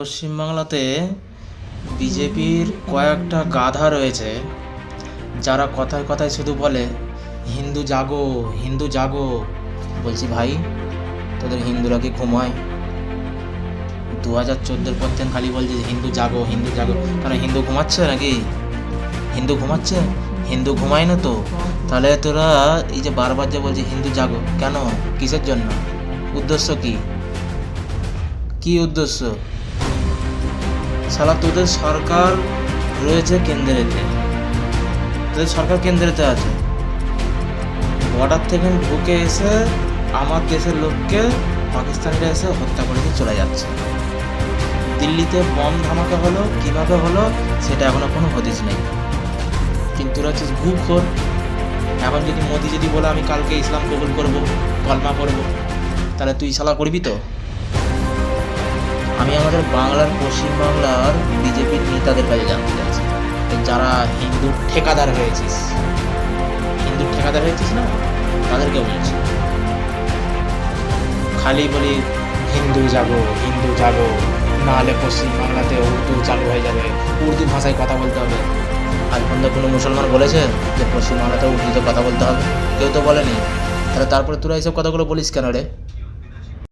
পশ্চিমবাংলাতে বিজেপির কয়েকটা গাধা রয়েছে যারা কথায় কথায় শুধু বলে হিন্দু জাগো হিন্দু জাগো। বলছি ভাই, তোদের হিন্দুরা কি ঘুমায়? 2014 পর থেকে খালি বলছে হিন্দু জাগো হিন্দু জাগো। কেন হিন্দু ঘুমাচ্ছে নাকি? হিন্দু ঘুমাচ্ছে? হিন্দু ঘুমায় না তো। তাহলে তোরা এই যে বারবার যে বলছে হিন্দু জাগো, কেন? কিসের জন্য? উদ্দেশ্য কি? কি উদ্দেশ্য? শালা তোদের সরকার রয়েছে কেন্দ্রেতে, তোদের সরকার কেন্দ্রেতে আছে। বর্ডার থেকে ঢুকে এসে আমার দেশের লোককে পাকিস্তানিরা এসে হত্যা করে দিয়ে চলে যাচ্ছে। দিল্লিতে বম ধামাকা হলো, কীভাবে হলো সেটা এখনো কোনো হদিস নেই। কিন্তু তোরা হচ্ছে ঘুখোর। এখন যদি মোদি যদি বলে আমি কালকে ইসলাম কবুল করব, কলমা করব, তাহলে তুই শালা করবি তো? আমি আমাদের বাংলার পশ্চিমবাংলার বিজেপির নেতাদের কাছে জানতে চাচ্ছি, যারা হিন্দুর ঠিকাদার হয়েছিস না, তাদেরকে বলছি। খালি বলি হিন্দু যাবো, নাহলে পশ্চিমবাংলাতে উর্দু চালু হয়ে যাবে, উর্দু ভাষায় কথা বলতে হবে। আজ পর্যন্ত কোনো মুসলমান বলেছে যে পশ্চিমবাংলাতে উর্দুতে কথা বলতে হবে? কেউ তো বলেনি। তাহলে তারপরে তোরা এইসব কথাগুলো বলিস কেন রে?